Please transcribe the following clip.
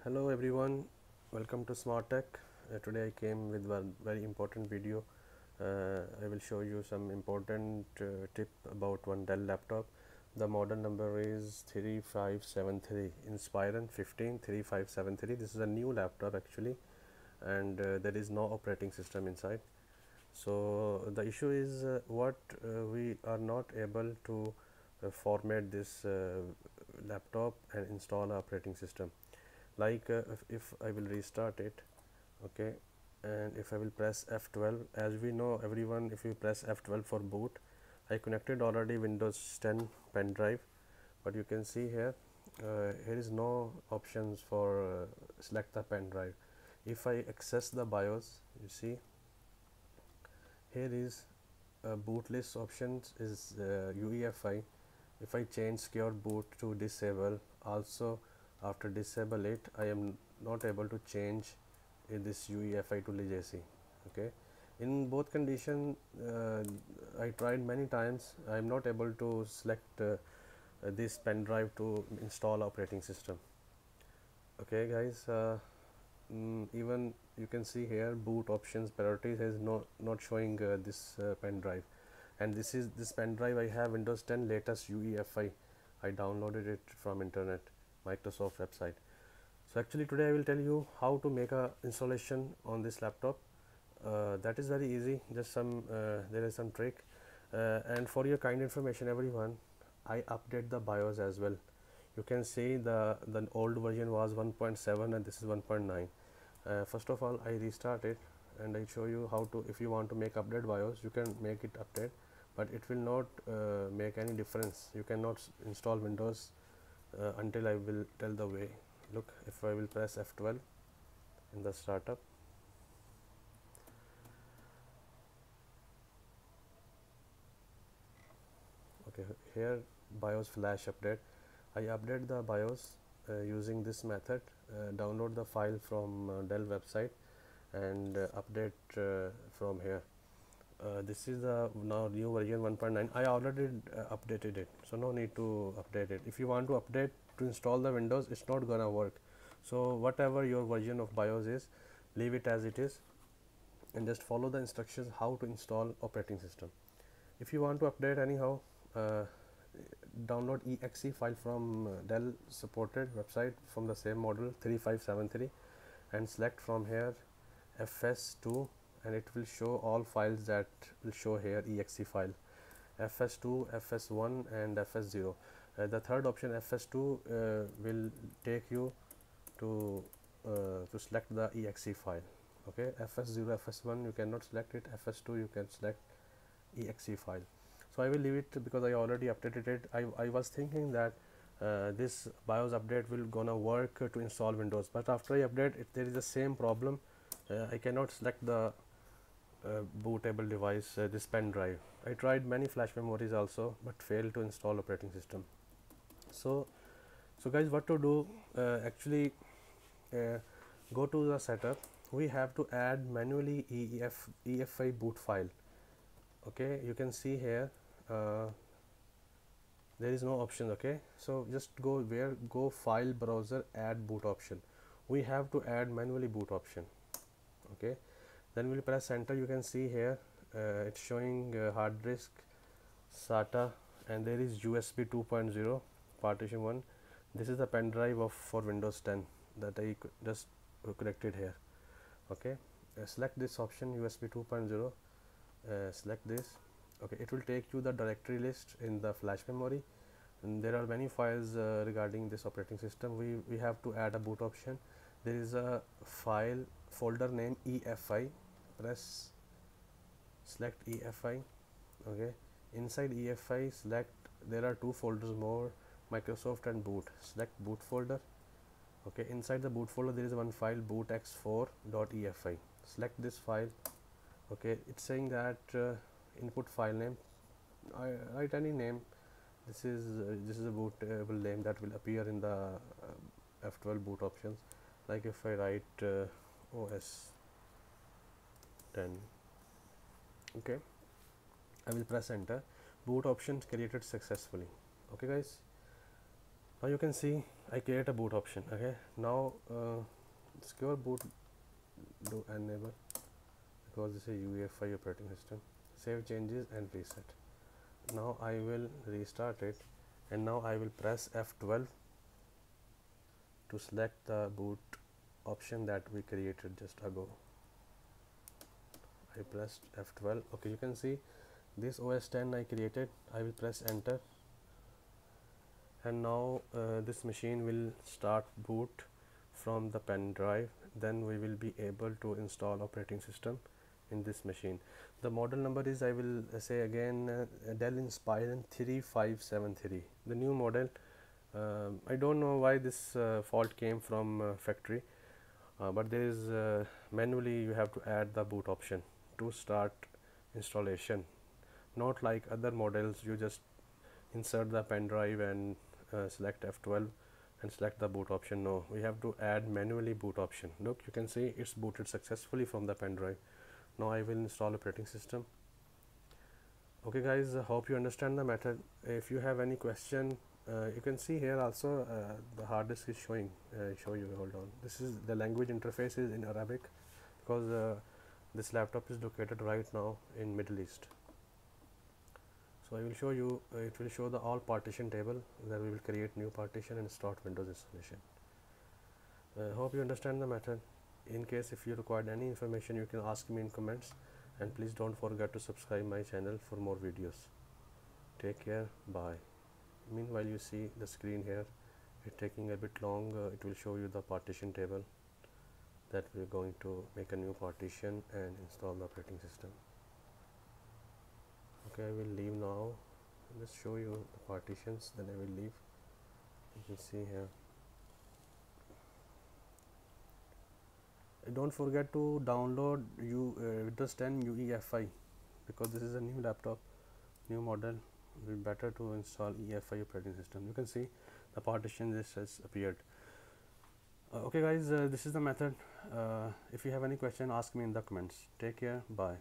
Hello everyone, welcome to Smart Tech. Today I came with one very important video. I will show you some important tip about one Dell laptop. The model number is 3573 Inspiron 15 3573. This is a new laptop actually, and there is no operating system inside. So the issue is what we are not able to format this laptop and install an operating system. Like if I will restart it, okay, and if I will press F12, as we know everyone, if you press F12 for boot, I connected already Windows 10 pen drive, but you can see here here is no options for select the pen drive. If I access the BIOS, you see here is boot list options is UEFI. If I change secure boot to disable, also after disable it, I am not able to change this UEFI to legacy. Okay, in both condition I tried many times. I am not able to select this pen drive to install operating system. Okay guys, even you can see here boot options priorities is not showing this pen drive, and this pen drive I have Windows 10 latest UEFI. I downloaded it from internet, Microsoft website. So actually today I will tell you how to make a installation on this laptop. That is very easy, just some there is some trick, and for your kind information everyone, I update the BIOS as well. You can see the old version was 1.7 and this is 1.9. First of all, I restart it and I show you how to, if you want to make update BIOS, you can make it update, but it will not make any difference. You cannot install Windows until I will tell the way. Look, if I will press F12 in the startup, okay, here BIOS flash update. I update the BIOS using this method. Download the file from Dell website and update from here. This is the now new version 1.9. I already updated it, so no need to update it. If you want to update to install the Windows, it's not gonna work. So whatever your version of BIOS is, leave it as it is and just follow the instructions how to install operating system. If you want to update anyhow, download exe file from Dell supported website from the same model 3573 and select from here fs2, and it will show all files that will show here exe file fs2, fs1 and fs0. The third option fs2 will take you to select the exe file. Okay, fs0, fs1 you cannot select it, fs2 you can select exe file. So I will leave it because I already updated it. I was thinking that this BIOS update will gonna work to install Windows, but after I update it, there is the same problem. I cannot select the bootable device, this pen drive. I tried many flash memories also, but failed to install operating system. So guys, what to do? Actually, go to the setup. We have to add manually EFI boot file. Okay, you can see here there is no option. Okay, so just go file browser, add boot option. We have to add manually boot option. Okay, then we'll press enter. You can see here it's showing hard disk, SATA, and there is USB 2.0 partition 1. This is the pen drive of for Windows 10 that I just connected here. Okay, select this option USB 2.0, select this. Okay, it will take you the directory list in the flash memory, and there are many files regarding this operating system. We have to add a boot option. There is a file folder name EFI. Press select EFI. Okay, inside EFI select, there are two folders more, Microsoft and boot. Select boot folder. Okay, inside the boot folder there is one file bootx4.efi. Select this file. Okay, it's saying that input file name. I write any name. This is a bootable name that will appear in the F12 boot options. Like if I write OS 10. Okay, I will press enter. Boot options created successfully. Okay guys, Now you can see I create a boot option. Okay, now secure boot do enable, because this is UEFI operating system. Save changes and reset. Now I will restart it, and now I will press F12 to select the boot option that we created just ago. I pressed F12. Okay, you can see this OS 10 I created. I will press enter, and now this machine will start boot from the pen drive. Then we will be able to install operating system in this machine. The model number is, I will say again, Dell Inspiron 3573, the new model. I don't know why this fault came from factory, but there is manually you have to add the boot option to start installation, not like other models you just insert the pen drive and select F12 and select the boot option. No, we have to add manually boot option. Look, you can see it's booted successfully from the pen drive. Now I will install operating system. Okay guys, hope you understand the method. If you have any question, you can see here also the hard disk is showing. Show you, hold on. This is the language interface is in Arabic, because this laptop is located right now in Middle East. So I will show you, it will show the all partition table. Then we will create new partition and start Windows installation. Hope you understand the method. In case if you required any information, you can ask me in comments, and please don't forget to subscribe my channel for more videos. Take care, bye. Meanwhile, you see the screen here, it's taking a bit long. It will show you the partition table that we're going to make a new partition and install the operating system. Okay, I will leave now. Let's show you the partitions, then I will leave. You can see here. Don't forget to download Windows 10 UEFI, because this is a new laptop, new model. It will be better to install EFI operating system. You can see the partition this has appeared. Okay guys, this is the method. If you have any question, ask me in the comments. Take care, bye.